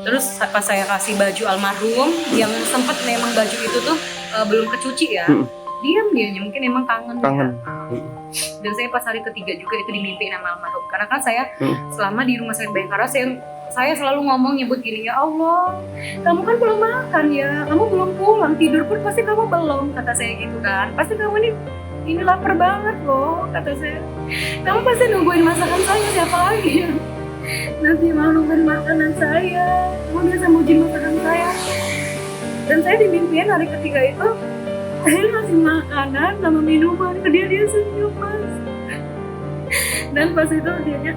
Terus pas saya kasih baju almarhum yang sempat memang baju itu tuh belum kecuci ya, diam dianya, mungkin emang kangen ya. Dan saya pas hari ketiga juga itu dimimpiin sama almarhum, karena kan saya selama di rumah sakit Bayangkara saya selalu ngomong nyebut gini, ya Allah, kamu kan belum makan ya, kamu belum pulang, tidur pun pasti kamu belum, kata saya gitu kan, pasti kamu ini lapar banget loh, kata saya, kamu pasti nungguin masakan saya, siapa lagi yang nanti mau nungguin makanan saya, kamu biasa muji masakan saya. Dan saya dimimpiin hari ketiga itu saya ngasih makanan sama minuman ke dia senyum mas. Dan pas itu dia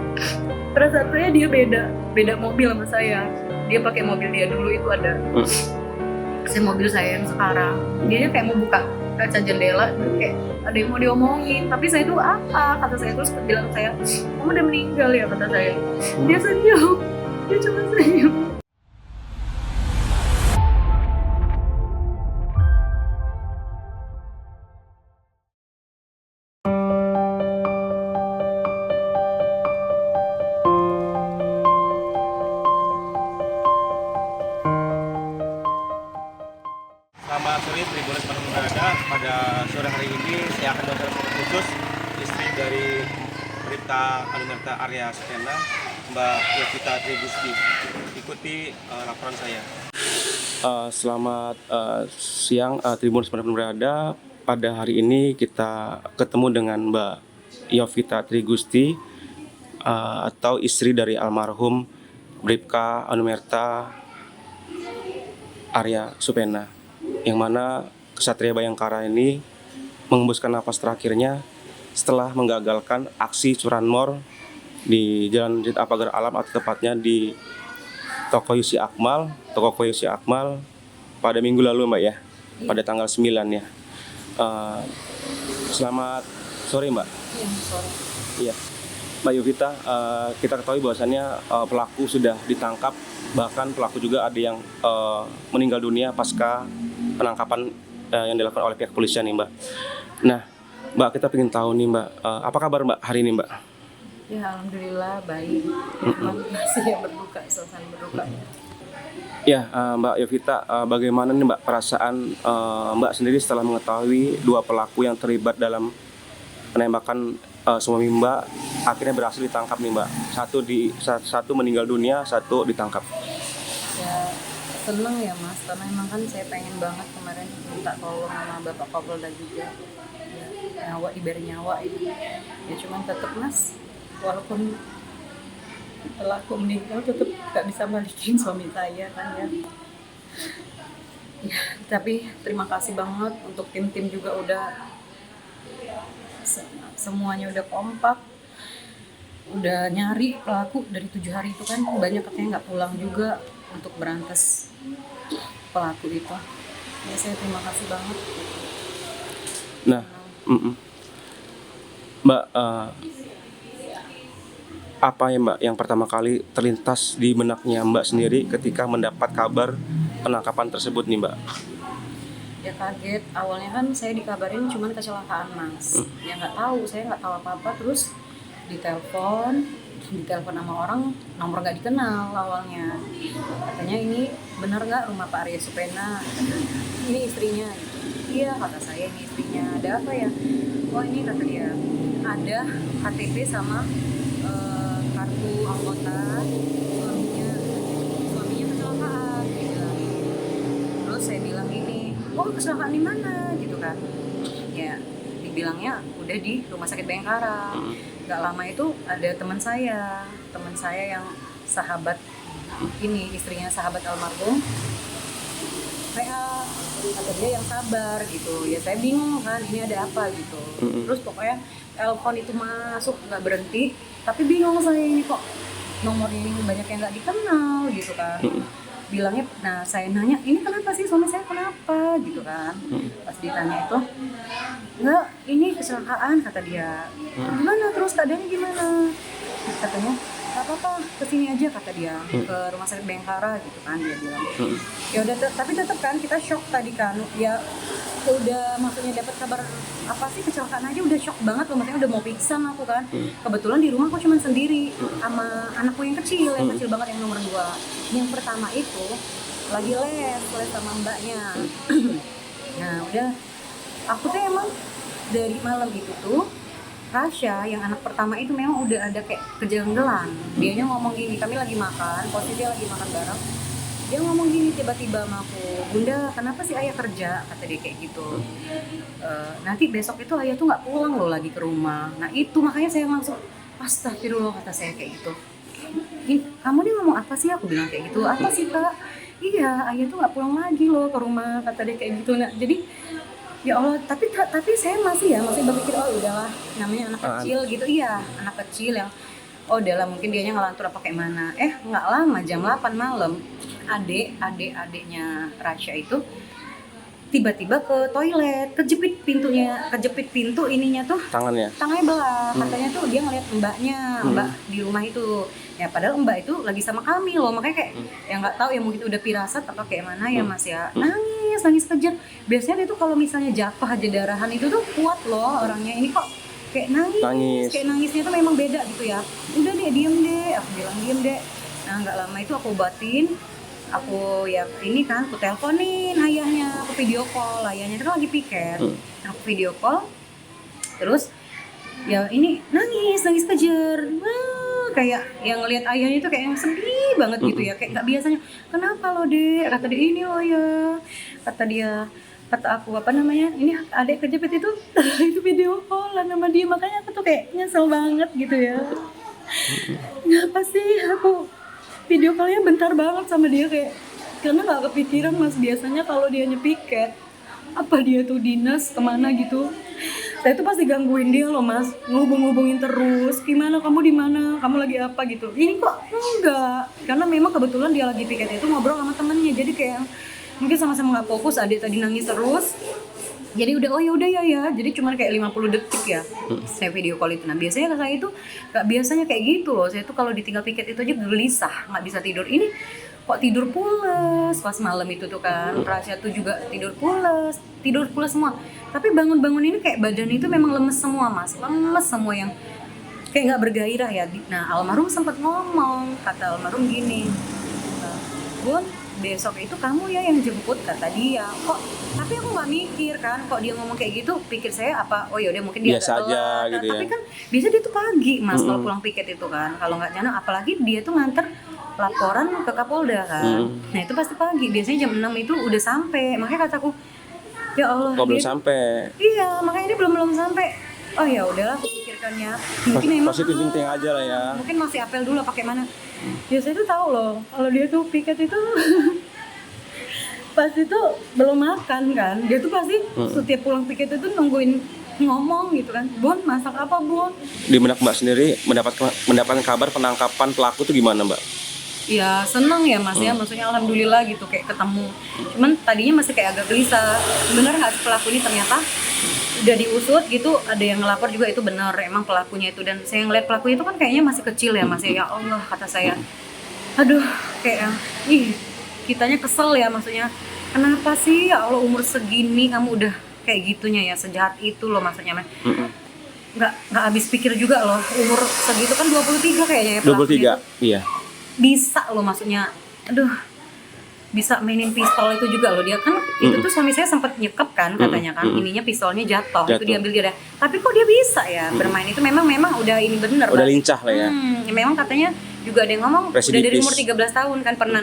perasaan saya dia beda mobil sama saya. Dia pakai mobil dia dulu itu ada. Mobil saya yang sekarang. Dia kayak mau buka kaca jendela, kayak ada yang mau diomongin. Tapi saya itu apa? Kata saya terus bilang saya, kamu udah meninggal ya, kata saya. Dia senyum. Dia cuma senyum. Selamat sore Tribuners Bandung Berada. Pada sore hari ini saya akan melakukan khusus istri dari Bribka Anumerta Arya Supena, Mbak Yovita Trigusti. Ikuti laporan saya. Selamat siang Tribuners Bandung Berada. Pada hari ini kita ketemu dengan Mbak Yovita Trigusti atau istri dari almarhum Bribka Anumerta Arya Supena, yang mana Ksatria Bayangkara ini mengembuskan napas terakhirnya setelah menggagalkan aksi curanmor di Jalan Pagar Alam, atau tepatnya di Toko Yusi Akmal pada minggu lalu Mbak ya, pada tanggal 9 ya. Selamat sore Mbak. Iya, Mbak Yovita, kita ketahui bahwasannya pelaku sudah ditangkap, bahkan pelaku juga ada yang meninggal dunia pasca penangkapan yang dilakukan oleh pihak kepolisian nih Mbak. Nah Mbak, kita ingin tahu nih Mbak, apa kabar Mbak hari ini Mbak? Ya alhamdulillah baik, masih yang berduka, suasana berduka. Ya Mbak Yovita, bagaimana nih Mbak perasaan Mbak sendiri setelah mengetahui dua pelaku yang terlibat dalam penembakan suami Mbak akhirnya berhasil ditangkap nih Mbak? Satu meninggal dunia, satu ditangkap. Ya seneng ya mas, karena emang kan saya pengen banget kemarin minta tolong sama Bapak Kapolda juga, ya, nyawa diberi nyawa itu. Ya cuman tetap mas, walaupun pelaku meninggal tetap gak bisa balikin suami saya kan ya. Ya tapi terima kasih banget untuk tim-tim juga udah semuanya udah kompak, udah nyari pelaku dari 7 hari itu kan, banyak katanya nggak pulang juga untuk berantas pelaku itu. Ya saya terima kasih banget. Nah, Mbak, apa ya Mbak yang pertama kali terlintas di benaknya Mbak sendiri ketika mendapat kabar penangkapan tersebut nih Mbak? Ya kaget, awalnya kan saya dikabarin cuman kecelakaan mas. Ya saya nggak tahu apa-apa, terus ditelepon sama orang, nomor nggak dikenal awalnya. Katanya ini benar nggak rumah Pak Arya Supena? Ini istrinya. Iya kata saya, ini istrinya. Ada apa ya? Oh ini kata dia, ada KTP sama kartu anggota suaminya kecelakaan gitu. Terus saya bilang gini, oh kecelakaan di mana gitu kan? Ya dibilangnya udah di rumah sakit Bayangkara. Gak lama itu ada teman saya yang sahabat ini, istrinya sahabat almarhum, PA, kata dia yang sabar gitu. Ya saya bingung kan, ini ada apa gitu. Terus pokoknya telepon itu masuk nggak berhenti, tapi bingung saya, ini kok nomor ini banyak yang nggak dikenal gitu kan. Bilangnya, nah saya nanya, ini kenapa sih suami saya kenapa gitu kan. Pas ditanya itu, enggak, ini kecelakaan kata dia. Gimana terus keadaannya gimana? Katanya nggak apa-apa, kesini aja kata dia, ke rumah sakit Bayangkara gitu kan dia bilang. Ya udah, tapi tetap kan kita shock tadi kan, ya aku udah maksudnya dapat kabar apa sih kecelakaan aja udah shock banget loh, maksudnya udah mau pingsan aku kan. Kebetulan di rumah aku cuma sendiri sama anakku yang kecil banget yang nomor 2. Yang pertama itu lagi les sama mbaknya. Nah udah, aku tuh emang dari malam itu tuh Rasya yang anak pertama itu memang udah ada kayak kejanggalan. Dianya ngomong gini, kami lagi makan, posisi lagi makan bareng. Dia ngomong gini tiba-tiba sama aku, "Bunda, kenapa sih ayah kerja?" Kata dia kayak gitu. Nanti besok itu ayah tuh nggak pulang loh lagi ke rumah. Nah itu makanya saya langsung, astagfirullah, kata saya kayak gitu. Kamu nih ngomong apa sih? Aku bilang kayak gitu. Apa sih kak? Iya, ayah tuh nggak pulang lagi loh ke rumah, kata dia kayak gitu. Nah jadi ya Allah, tapi saya masih berpikir, oh udahlah, namanya anak kecil gitu. Iya, anak kecil yang oh udahlah mungkin dianya ngelantur apa kayak mana. Nggak lama, jam 8 malam adiknya Rasya itu tiba-tiba ke toilet, kejepit pintu ininya tuh tangannya belah. Katanya tuh dia ngeliat mbak di rumah itu. Ya padahal mbak itu lagi sama kami loh, makanya kayak yang nggak tahu ya, mungkin udah pirasat apa kayak mana ya mas ya. Nangis kejer. Biasanya dia tuh kalau misalnya jatuh aja darahan itu tuh kuat loh orangnya, ini kok kayak nangis. Kayak nangisnya tuh memang beda gitu ya. Udah deh, diem deh, aku bilang diem deh. Nah nggak lama itu aku obatin, aku ya ini kan, aku teleponin ayahnya, aku video call, ayahnya itu kan lagi piket. Aku video call, terus ya ini nangis kejer. Kayak yang ngelihat ayahnya itu kayak yang sedih banget gitu ya, kayak nggak biasanya. Kenapa lo dek? Kata dia, ini lo ya, kata aku apa namanya, ini adek kejepit itu itu video call sama dia, makanya aku tuh kayak nyesel banget gitu ya. Ngapa sih aku video callnya bentar banget sama dia, kayak karena nggak kepikiran mas, biasanya kalau dia nyepiket apa dia tuh dinas kemana gitu, saya tuh pasti gangguin dia loh mas, ngubungin terus, gimana kamu di mana, kamu lagi apa gitu. Ini kok enggak, karena memang kebetulan dia lagi piket itu ngobrol sama temennya, jadi kayak mungkin sama-sama nggak fokus. Adik tadi nangis terus, jadi udah ya, jadi cuma kayak 50 detik ya saya video call itu. Nah biasanya saya itu nggak biasanya kayak gitu loh, saya tuh kalau ditinggal piket itu aja gelisah, nggak bisa tidur. Ini kok tidur pules pas malam itu tuh kan, Rasya tuh juga tidur pules semua. Tapi bangun ini kayak badan itu memang lemes semua mas, lemes semua yang kayak nggak bergairah ya. Nah almarhum sempat ngomong, kata almarhum gini, Bun, besok itu kamu ya yang jemput, kata dia. Kok tapi aku nggak mikir kan, kok dia ngomong kayak gitu, pikir saya apa, oh yaudah mungkin dia biasa aja gitu ya. Tapi kan biasa dia tuh pagi mas kalau pulang piket itu kan, kalau nggak nyana, apalagi dia tuh nganter laporan ke Kapolda kan. Nah itu pasti pagi, biasanya jam 6 itu udah sampai. Makanya kataku, ya Allah, belum sampai. Iya, makanya dia belum sampai. Oh ya udahlah, aku pikirkannya mungkin emang positif thinking aja lah ya. Mungkin masih apel dulu pakai mana. Ya saya tuh tahu loh, kalau dia tuh piket itu pasti tuh belum makan kan. Dia tuh pasti setiap pulang piket itu nungguin ngomong gitu kan, Bun masak apa Bun? Di benak Mbak sendiri mendapatkan kabar penangkapan pelaku tuh gimana Mbak? Ya seneng ya mas ya, maksudnya alhamdulillah gitu kayak ketemu. Cuman tadinya masih kayak agak gelisah, bener nggak pelaku ini ternyata udah diusut gitu, ada yang ngelapor juga itu benar emang pelakunya itu. Dan saya ngeliat pelakunya itu kan kayaknya masih kecil ya mas ya Allah, kata saya aduh kayak kitanya kesel ya, maksudnya kenapa sih ya Allah umur segini kamu udah kayak gitunya ya, sejahat itu loh maksudnya mas. Nggak habis pikir juga loh, umur segitu kan 23 kayaknya ya pelakunya 23, iya. Bisa loh maksudnya, aduh bisa mainin pistol itu juga loh dia kan. Itu tuh suami saya sempat nyekep kan katanya kan, ininya pistolnya jatuh. Itu diambil dia. Tapi kok dia bisa ya bermain itu, memang udah ini bener udah lincah lah ya. Memang katanya juga ada yang ngomong Residipis. udah dari umur 13 tahun kan pernah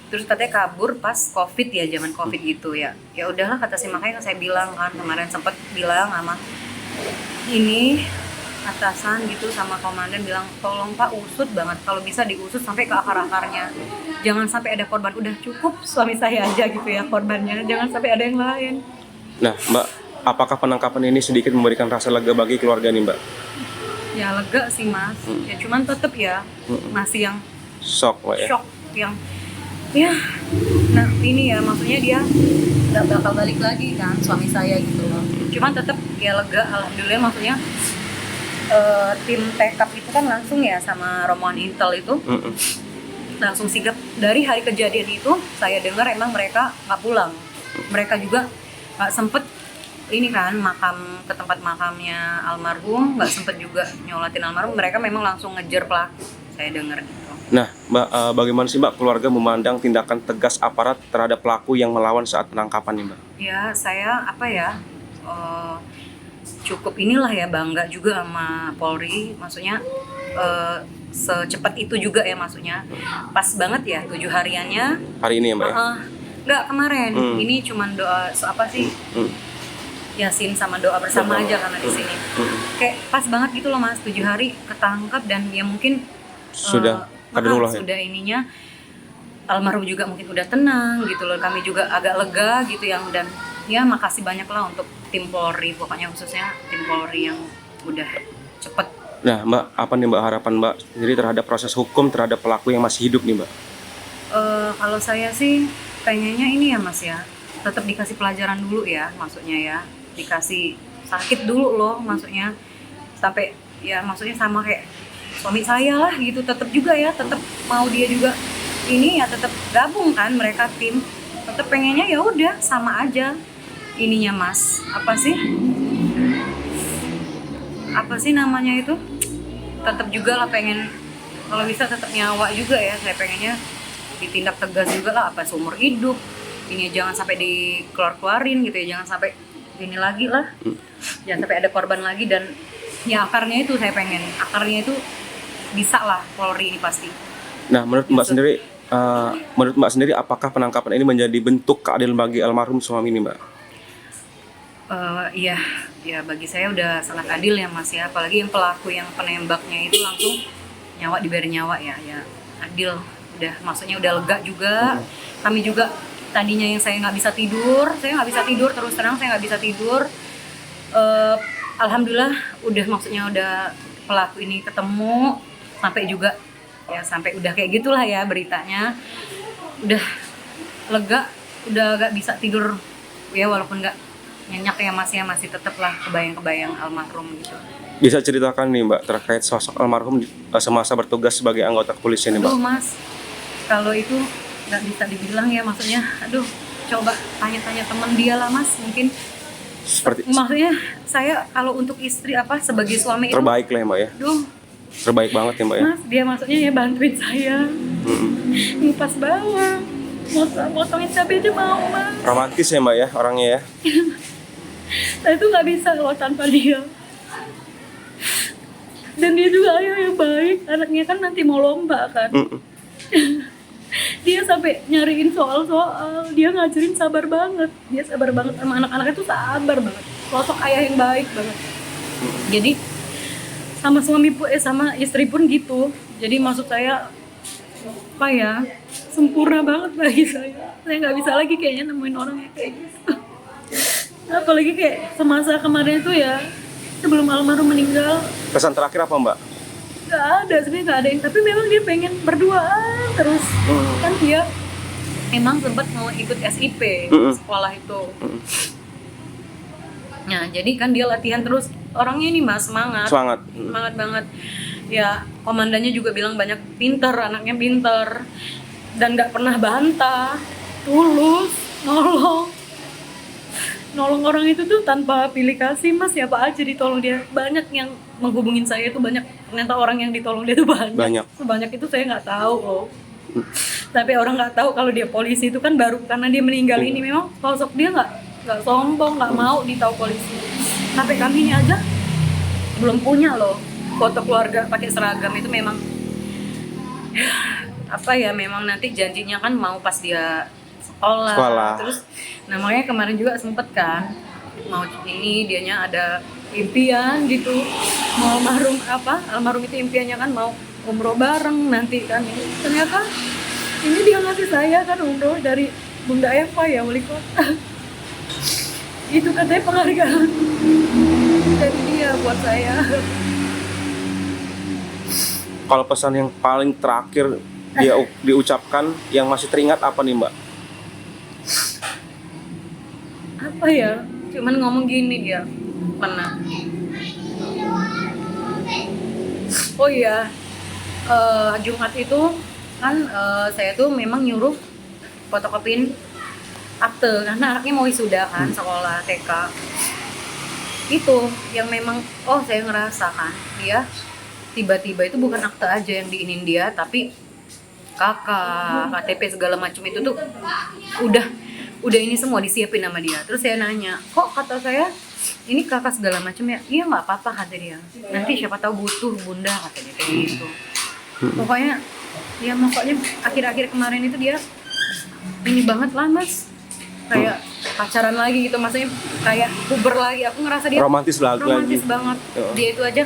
terus katanya kabur pas covid ya, zaman covid gitu ya. Ya udahlah kata saya, makanya saya bilang kan kemarin sempat bilang sama ini atasan gitu sama komandan, bilang tolong Pak usut banget, kalau bisa diusut sampai ke akar-akarnya, jangan sampai ada korban. Udah cukup suami saya aja gitu ya korbannya, jangan sampai ada yang lain. Nah Mbak, apakah penangkapan ini sedikit memberikan rasa lega bagi keluarga nih Mbak? Ya lega sih mas, ya cuman tetep ya masih yang shock Mbak ya? Shock yang ya, nah ini ya maksudnya dia gak bakal balik lagi kan suami saya gitu loh. Cuman tetep ya lega alhamdulillah, maksudnya tim tekap itu kan langsung ya sama rombongan Intel itu langsung sigap. Dari hari kejadian itu saya dengar emang mereka nggak pulang, mereka juga nggak sempet ini kan makam ke tempat makamnya almarhum, nggak sempet juga nyolatin almarhum. Mereka memang langsung ngejar pelaku, saya dengar gitu. Nah, Mbak, bagaimana sih Mbak keluarga memandang tindakan tegas aparat terhadap pelaku yang melawan saat penangkapan nih Mbak? Ya saya cukup inilah ya, bangga juga sama Polri, maksudnya secepat itu juga ya, maksudnya pas banget ya 7 hariannya. Hari ini ya Mbak ya? Nggak kemarin, ini cuman doa Yasin sama doa bersama aja karena di sini. Kayak pas banget gitu loh Mas, 7 hari ketangkap dan ya mungkin Sudah kadarullah ya? sudah ininya almarhum juga mungkin udah tenang gitu loh, kami juga agak lega gitu yang, dan ya makasih banyak lah untuk tim Polri, pokoknya khususnya tim Polri yang udah cepet. Nah Mbak, apa nih Mbak harapan Mbak sendiri terhadap proses hukum terhadap pelaku yang masih hidup nih Mbak? Kalau saya sih pengennya ini ya Mas ya, tetap dikasih pelajaran dulu ya, maksudnya ya dikasih sakit dulu loh, maksudnya sampai ya maksudnya sama kayak suami saya lah gitu, tetap juga ya, tetap mau dia juga ini ya, tetap gabung kan mereka tim, tetap pengennya ya udah sama aja ininya Mas, apa sih namanya itu, tetap juga lah pengen kalau bisa tetap nyawa juga ya, saya pengennya ditindak tegas juga lah, apa seumur hidup ini, jangan sampai dikeluarin gitu ya, jangan sampai ini lagi lah, jangan sampai ada korban lagi, dan ya akarnya itu saya pengen, akarnya itu bisa lah Polri ini pasti. Nah menurut Mbak sendiri apakah penangkapan ini menjadi bentuk keadilan bagi almarhum suami ini Mbak? Iya, ya bagi saya udah sangat adil ya Mas ya, apalagi yang pelaku yang penembaknya itu langsung nyawa diberi nyawa ya adil, udah maksudnya udah lega juga. Kami juga tadinya yang saya nggak bisa tidur terus terang saya nggak bisa tidur. Alhamdulillah udah maksudnya udah pelaku ini ketemu, sampai juga ya sampai udah kayak gitulah ya beritanya, udah lega, udah gak bisa tidur ya, walaupun nggak nyenyak ya Mas ya, masih tetap lah kebayang almarhum gitu. Bisa ceritakan nih Mbak terkait sosok almarhum semasa bertugas sebagai anggota kepolisian nih Mbak? Aduh Mas, kalau itu nggak bisa dibilang ya, maksudnya aduh, coba tanya-tanya teman dia lah Mas, mungkin maksudnya saya kalau untuk istri sebagai suami terbaik lah ya Mbak ya? Aduh, terbaik banget ya Mbak ya? Mas, dia maksudnya ya bantuin saya ngupas bawang, motongin cabai aja mau Mas. Romantis ya Mbak ya orangnya ya? Saya tuh nggak bisa loh tanpa dia. Dan dia juga ayah yang baik, anaknya kan nanti mau lomba kan. Dia sampai nyariin soal-soal, dia ngajarin sabar banget, dia sabar banget sama anak-anaknya tuh, sabar banget, sosok ayah yang baik banget. Jadi sama sama istri pun gitu. Jadi maksud saya sempurna banget bagi saya nggak bisa lagi kayaknya nemuin orang yang kayak gitu. Apalagi kayak semasa kemarin itu ya, sebelum almarhum meninggal. Pesan terakhir apa Mbak? Gak ada, sebenarnya gak ada yang, tapi memang dia pengen berduaan terus. Kan dia emang sempat mau ikut SIP sekolah itu. Nah jadi kan dia latihan terus, orangnya ini Mas semangat banget ya. Komandannya juga bilang banyak pinter, anaknya pinter dan nggak pernah bantah, tulus, nolong orang itu tuh tanpa pilih kasih Mas, siapa aja ditolong dia. Banyak yang menghubungin saya tuh, banyak, ternyata orang yang ditolong dia tuh banyak. Sebanyak itu saya nggak tahu loh. Tapi orang nggak tahu kalau dia polisi itu kan baru karena dia meninggal ini. Memang sosok dia nggak sombong, nggak mau ditahu polisi. Sampai kami ini aja belum punya loh foto keluarga pakai seragam. Itu memang memang nanti janjinya kan mau pas dia sekolah. Terus namanya kemarin juga sempet kan mau ini, dianya ada impian gitu mau almarhum itu impiannya kan mau umroh bareng nanti kan. Ternyata ini dia ngasih saya kan umroh dari Bunda Eva ya, wali kota. Itu katanya penghargaan dari dia buat saya. Kalau pesan yang paling terakhir dia diucapkan yang masih teringat apa nih Mbak? Cuman ngomong gini dia pernah. Oh iya, Jumat itu kan saya tuh memang nyuruh fotokopiin akte karena anaknya mau wisuda kan sekolah TK. Itu yang memang saya ngerasa kan dia tiba-tiba itu bukan akte aja yang diinin dia, tapi kakak, KTP segala macam itu tuh udah ini semua disiapin sama dia. Terus saya nanya, kok kata saya ini kakak segala macam ya? Iya nggak apa-apa kata dia. Nanti siapa tahu butuh bunda katanya kayak gitu. Pokoknya akhir-akhir kemarin itu dia ini banget lah mas, kayak pacaran lagi gitu, maksudnya kayak puber lagi. Aku ngerasa dia romantis banget. Ya. Dia itu aja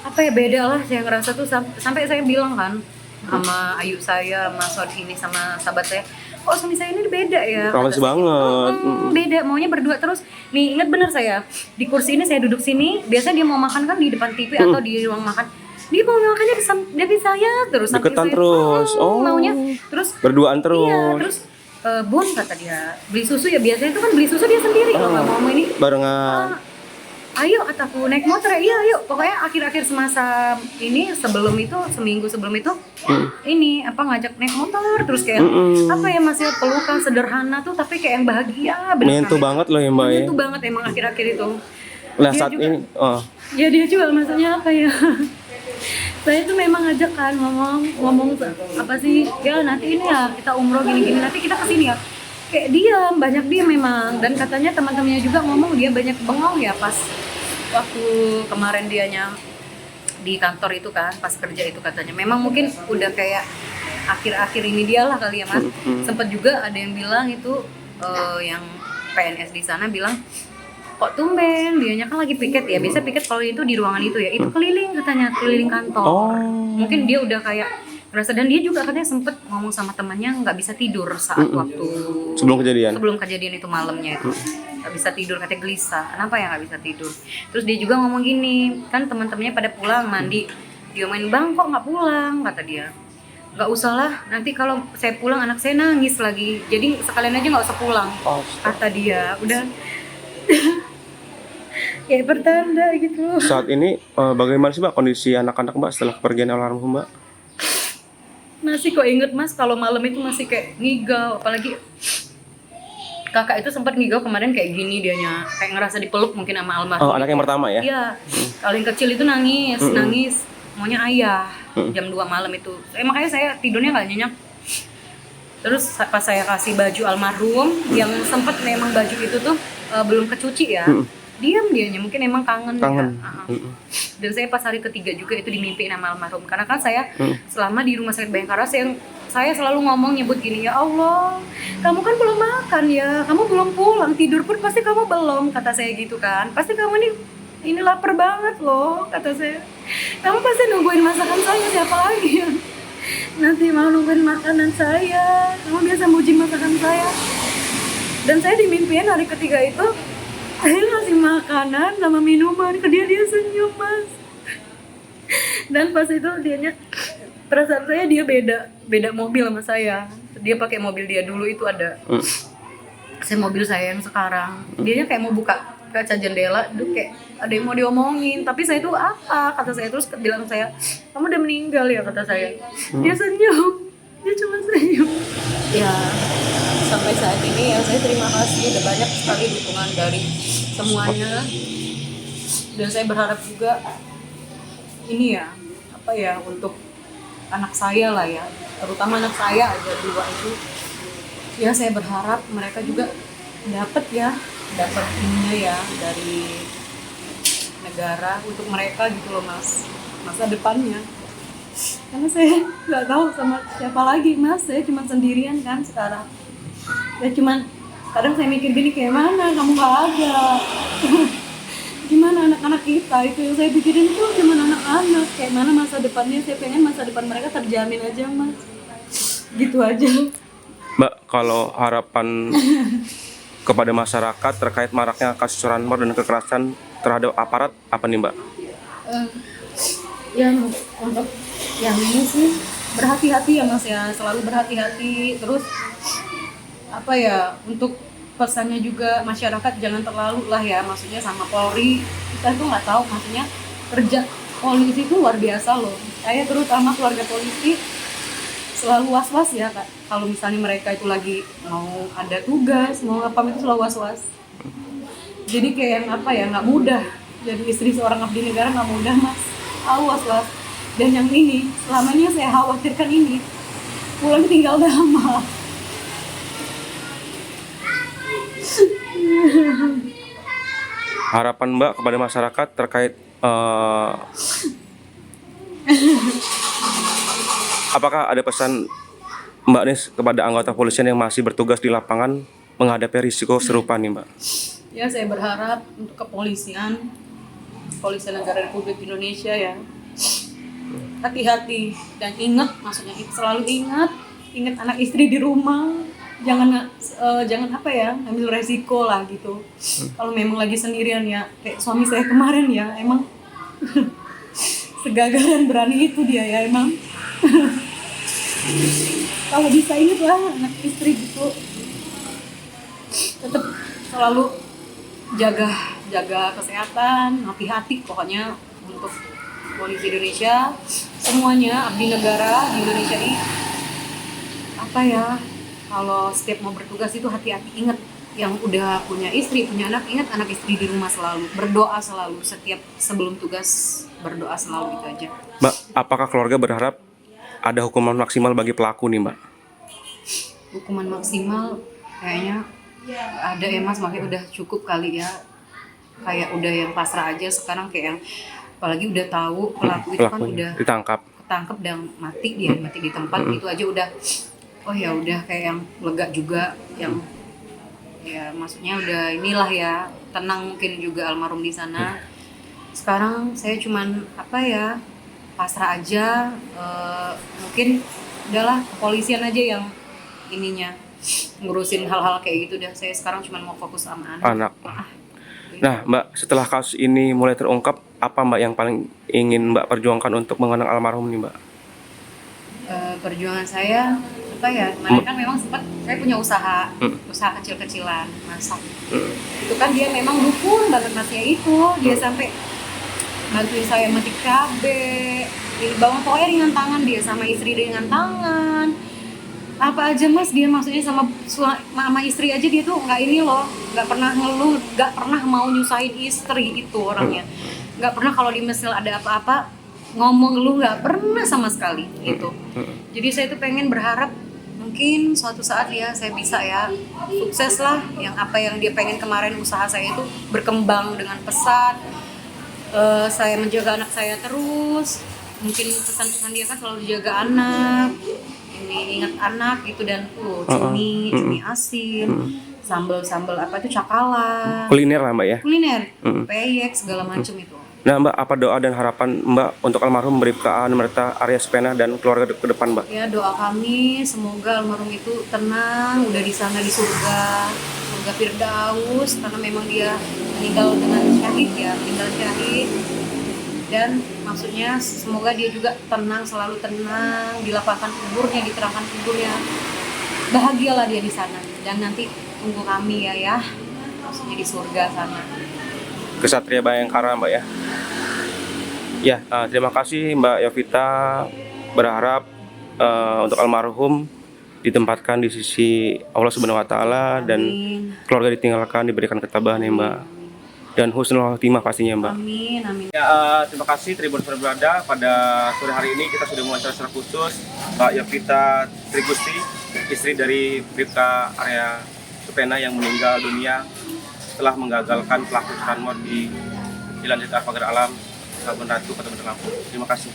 apa ya, beda lah. Saya ngerasa tuh sampai saya bilang kan sama Ayu saya, Mas Sod ini sama sahabat saya, suami saya ini beda ya. Romantis banget. Beda, maunya berdua terus. Nih ingat bener saya di kursi ini, saya duduk sini. Biasanya dia mau makan kan di depan TV atau di ruang makan. Dia mau makannya di saya terus. Deketan saya, terus. maunya terus Berduaan terus. Iya, terus Bun kata dia beli susu ya, biasanya itu kan beli susu dia sendiri kalau nggak mau ini. Barengan. Ayo kataku naik motor ya, iya ayo. Pokoknya akhir-akhir semasa ini sebelum itu, seminggu sebelum itu ini ngajak naik motor terus kayak apa ya, masih pelukan sederhana tuh tapi kayak yang bahagia bener. Menyentuh banget loh ya mbak ya. Menyentuh banget emang akhir-akhir itu. Nah Dia saat juga, ini ya dia juga maksudnya apa ya. Saya tuh memang ngajak kan ngomong apa sih ya, nanti ini ya kita umroh gini-gini, nanti kita kesini ya. Kayak banyak diam memang, dan katanya teman-temannya juga ngomong dia banyak bengong ya pas waktu kemarin dianya di kantor itu kan, pas kerja itu katanya memang mungkin udah kayak akhir-akhir ini dia lah kali ya mas. Sempet juga ada yang bilang itu yang PNS di sana bilang, kok tumben dianya kan lagi piket ya, biasa piket kalau itu di ruangan itu ya, itu keliling katanya, keliling kantor. Mungkin dia udah kayak ngerasa, dan dia juga katanya sempet ngomong sama temannya nggak bisa tidur saat waktu sebelum kejadian itu malamnya itu nggak bisa tidur, katanya gelisah. Kenapa ya nggak bisa tidur? Terus dia juga ngomong gini, kan teman-temannya pada pulang mandi, dia main, bang kok nggak pulang, kata dia. Nggak usah lah, nanti kalau saya pulang anak saya nangis lagi, jadi sekalian aja nggak usah pulang, kata dia. Udah kayak pertanda gitu. Saat ini bagaimana sih mbak kondisi anak-anak mbak setelah kepergian almarhum mbak? Masih kok inget mas, kalau malam itu masih kayak ngigau, apalagi kakak itu sempat ngigau kemarin kayak gini dianya, kayak ngerasa dipeluk mungkin sama almarhum. Anak yang pertama ya? Iya, kalau yang kecil itu nangis, maunya ayah. Jam 2 malam itu, makanya saya tidurnya nggak nyenyak. Terus pas saya kasih baju almarhum, yang sempat memang baju itu tuh belum kecuci ya, diam dianya, mungkin emang kangen. Ya. Dan saya pas hari ketiga juga itu dimimpiin sama almarhum, karena kan saya selama di rumah sakit Bayangkara saya selalu nyebut gini, ya Allah, kamu kan belum makan ya, kamu belum pulang, tidur pun pasti kamu belum, kata saya gitu kan, pasti kamu ini lapar banget loh, kata saya, kamu pasti nungguin masakan saya, siapa lagi yang nanti mau nungguin makanan saya, kamu biasa muji masakan saya. Dan saya dimimpiin hari ketiga itu, saya ngasih makanan sama minuman ke dia senyum mas. Dan pas itu dianya, perasaan saya dia beda mobil sama saya. Dia pakai mobil dia dulu itu ada. Saya mobil saya yang sekarang. Dianya kayak mau buka kaca jendela, kayak ada yang mau diomongin. Tapi saya itu apa? Kata saya, terus bilang saya, kamu udah meninggal ya, kata saya. Dia senyum. Dia cuma senyum. Ya, sampai saat ini ya saya terima kasih, udah banyak sekali dukungan dari semuanya. Dan saya berharap juga ini ya, apa ya, untuk anak saya lah ya, terutama anak saya aja 2 itu ya, saya berharap mereka juga dapat ininya ya dari negara untuk mereka gitu loh mas, masa depannya. Karena saya nggak tahu sama siapa lagi mas, saya cuma sendirian kan sekarang. Ya cuman kadang saya mikir gini, kayak mana kamu nggak ada, gimana anak-anak kita, itu yang saya pikirin itu cuma anak-anak, kayak mana masa depannya. Saya pengen masa depan mereka terjamin aja mas, gitu aja. Mbak, kalau harapan kepada masyarakat terkait maraknya kasus curanmor dan kekerasan terhadap aparat apa nih mbak? Ya untuk yang ini sih berhati-hati ya mas ya, selalu berhati-hati. Terus apa ya, untuk pesannya juga masyarakat jangan terlalu lah ya, maksudnya sama Polri, kita tuh nggak tahu, maksudnya kerja polisi itu luar biasa loh. Saya terutama keluarga polisi selalu was-was ya Kak. Kalau misalnya mereka itu lagi mau ada tugas, mau apa itu selalu was-was. Jadi kayak yang apa ya, nggak mudah. Jadi istri seorang abdi negara nggak mudah Mas. Selalu was-was. Dan yang ini, selama ini yang saya khawatirkan ini, pulang tinggal lama. Harapan Mbak kepada masyarakat terkait apakah ada pesan Mbak nih kepada anggota polisian yang masih bertugas di lapangan menghadapi risiko serupa nih Mbak? Ya, saya berharap untuk kepolisian negara Republik Indonesia ya, hati-hati dan ingat, maksudnya selalu ingat anak istri di rumah, jangan apa ya, ambil resiko lah gitu. Kalau memang lagi sendirian ya, kayak suami saya kemarin ya, emang segagalan berani itu dia ya emang. Kalau bisa ingat lah anak istri gitu, tetap selalu jaga kesehatan, hati-hati pokoknya untuk polisi Indonesia semuanya, abdi negara di Indonesia ini apa ya, kalau setiap mau bertugas itu hati-hati, ingat yang udah punya istri, punya anak, ingat anak istri di rumah selalu, berdoa selalu setiap sebelum tugas, berdoa selalu, itu aja. Mbak, apakah keluarga berharap ada hukuman maksimal bagi pelaku nih Mbak? Hukuman maksimal kayaknya ada ya Mas, makanya udah cukup kali ya, kayak udah yang pasrah aja sekarang, kayak yang apalagi udah tahu pelaku itu kan udah ketangkep dan mati, dia mati di tempat, itu aja udah, oh ya udah kayak yang lega juga, yang ya maksudnya udah inilah ya, tenang mungkin juga almarhum di sana. Sekarang saya cuman apa ya, pasrah aja, mungkin udahlah kepolisian aja yang ininya ngurusin hal-hal kayak gitu dah. Saya sekarang cuma mau fokus sama anak. Nah Mbak, setelah kasus ini mulai terungkap, apa Mbak yang paling ingin Mbak perjuangkan untuk mengenang almarhum nih Mbak? Perjuangan saya apa ya, kemarin kan memang sempat saya punya usaha kecil-kecilan masak. Itu kan dia memang dukung banget Masnya itu, dia sampai bantuin saya metik cabe, di bawang, pokoknya ringan tangan dia sama istri, ringan tangan. Apa aja Mas, dia maksudnya sama istri aja dia tuh nggak ini loh, nggak pernah ngeluh, nggak pernah mau nyusahin istri itu orangnya, nggak pernah kalau di mesil ada apa-apa ngomong ngeluh, nggak pernah sama sekali itu. Jadi saya tuh pengen berharap mungkin suatu saat ya saya bisa ya sukses lah, yang apa yang dia pengen kemarin, usaha saya itu berkembang dengan pesat. Saya menjaga anak saya terus, mungkin pesan-pesan dia kan selalu dijaga anak, ini ingat anak gitu, dan cumi asin, sambal apa itu cakalang, kuliner lah Mbak ya, peyek segala macam itu. Nah Mbak, apa doa dan harapan Mbak untuk almarhum Bribka Anumerta Arya Supena dan keluarga ke depan Mbak? Ya, doa kami semoga almarhum itu tenang, udah di sana di surga Firdaus, karena memang dia meninggal dengan syahid ya, dan maksudnya semoga dia juga tenang, selalu tenang, dilapangkan kuburnya, diterangkan kuburnya, bahagialah dia di sana, dan nanti tunggu kami ya maksudnya di surga sana. Kesatria Bayangkara Mbak ya. Ya, terima kasih Mbak Yovita, berharap untuk almarhum ditempatkan di sisi Allah Subhanahu wa taala, dan keluarga ditinggalkan diberikan ketabahan ya Mbak. Dan husnul khotimah pastinya Mbak. Amin. Ya, terima kasih Tribun Berada. Pada sore hari ini kita sudah mewawancara secara khusus Mbak Yovita Trigusti, istri dari Bribka Arya Supena yang meninggal dunia setelah menggagalkan pelaku curanmor di Jalan Jati Pagar Alam, Labuan Ratu, Kota Bandar Lampung. Terima kasih.